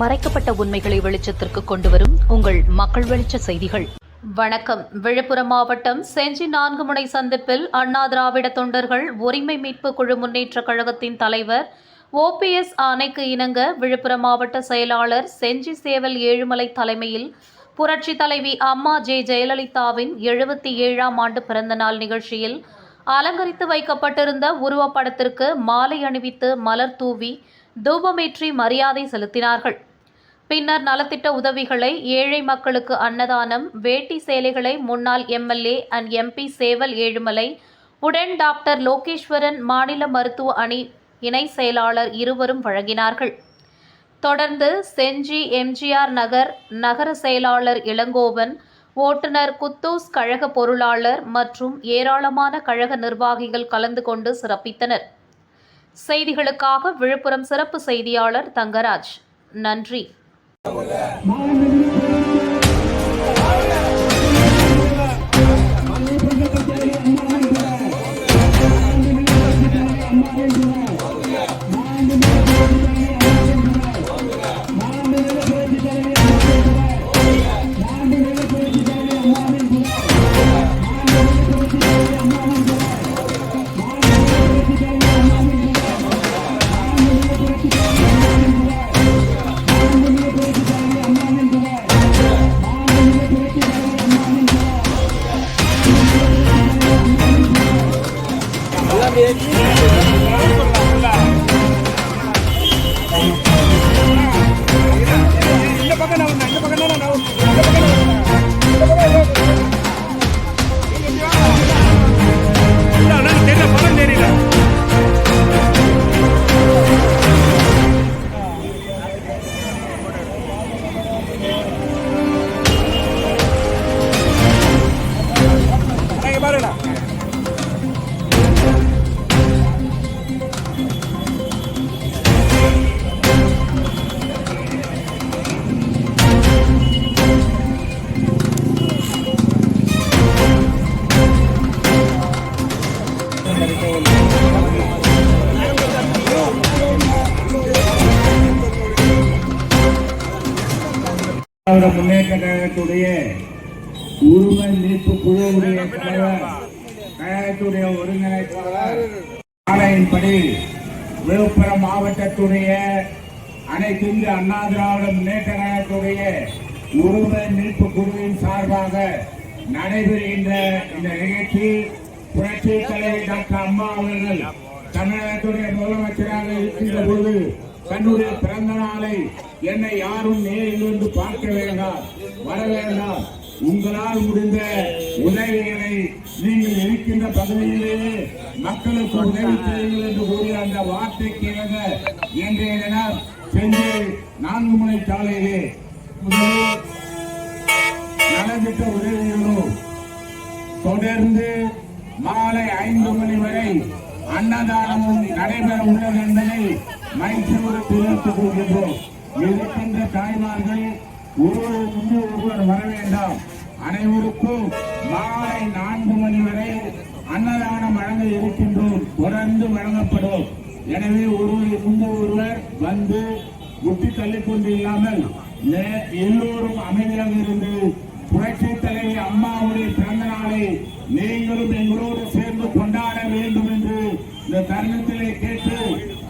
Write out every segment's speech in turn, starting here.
மறைக்கப்பட்ட உண்மைகளை வெளிச்சத்திற்கு கொண்டுவரும் உங்கள் மக்கள் வெளிச்ச செய்திகள். வணக்கம். விழுப்புரம் மாவட்டம் செஞ்சி 4 முனை சந்திப்பில் அண்ணா திராவிட தொண்டர்கள் உரிமை மீட்பு குழு முன்னேற்ற கழகத்தின் தலைவர் OPS ஆணைக்கு இணங்க விழுப்புரம் மாவட்ட செயலாளர் செஞ்சி சேவல் ஏழுமலை தலைமையில் புரட்சி தலைவி அம்மா ஜெயலலிதாவின் 77ஆம் ஆண்டு பிறந்தநாள் நிகழ்ச்சியில் அலங்கரித்து வைக்கப்பட்டிருந்த உருவப்படத்திற்கு மாலை அணிவித்து மலர் தூவி தூபமேற்றி மரியாதை செலுத்தினார்கள். பின்னர் நலத்திட்ட உதவிகளை, ஏழை மக்களுக்கு அன்னதானம், வேட்டி சேலைகளை முன்னாள் MLA and MP சேவல் ஏழுமலை உடன் டாக்டர் லோகேஸ்வரன் மாநில மருத்துவ அணி இணை செயலாளர் இருவரும் வழங்கினார்கள். தொடர்ந்து செஞ்சி MGR நகர் நகர செயலாளர் இளங்கோவன், ஓட்டுநர் குத்தூஸ் கழக பொருளாளர் மற்றும் ஏராளமான கழக நிர்வாகிகள் கலந்து கொண்டு சிறப்பித்தனர். செய்திகளுக்காக விழுப்புரம் சிறப்பு செய்தியாளர் தங்கராஜ். நன்றி. முன்னேற்ற கழகத்துடைய உரிமை மீட்பு குழுவுடைய தலைவர், கழகத்துடைய ஒருங்கிணைப்பாளர் ஆணையின்படி விழுப்புரம் மாவட்டத்துடைய அனைத்து இந்திய அண்ணா திராவிட முன்னேற்ற கழகத்துடைய உரிமை மீட்பு குழுவின் சார்பாக நடைபெறுகின்ற இந்த நிகழ்ச்சி புரட்சி தலைவி டாக்டர் அம்மா அவர்கள் தமிழகத்துடைய முதலமைச்சராக இருக்கின்ற போது தன்னுடைய பிறந்த நாளை என்னை யாரும் நேரில் வந்து பார்க்க வேண்டாம், வர வேண்டாம், உங்களால் முடிந்த உதவிகளை நீங்கள் இருக்கின்ற பகுதியிலேயே மக்களுக்கு உதவி செய்யுங்கள் என்று கூறிய அந்த வார்த்தைக்கு இணங்க இன்றைய தினம் செஞ்சி 4 முனை சாலையிலே முதலில் நலத்திட்ட உதவிகளும் தொடர்ந்து மாலை 5 மணி வரை அன்னதானமும் நடைபெற உள்ளது என்பதை மகிழ்ச்சியோடு தெரிவித்துக் கொள்கின்றோம். இருக்கின்ற தாய்மார்கள் ஒருவர் வர வேண்டாம், அனைவருக்கும் மாலை 4 மணி வரை அன்னதானம் வழங்க இருக்கின்றோம், தொடர்ந்து வழங்கப்படும். எனவே ஒருவர் வந்து முட்டி தள்ளிக்கொண்டு இல்லாமல் எல்லோரும் அமைதியாக இருந்து புரட்சி தலைவி அம்மாவுடைய பிறந்த நாளை நீங்களும் எங்களோடு சேர்ந்து கொண்டாட வேண்டும் என்று இந்த தருணத்திலே கேட்டு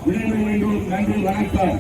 விடைபெறுகின்றோம். நன்றி, வணக்கம்.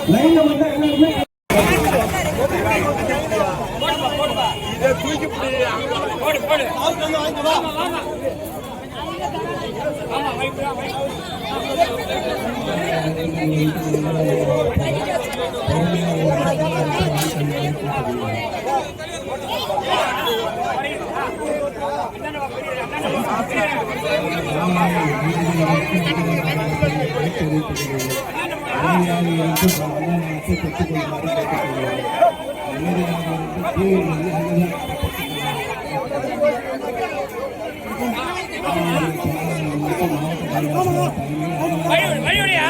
லைன்ல வந்தா எல்லாருமே வழியோடியா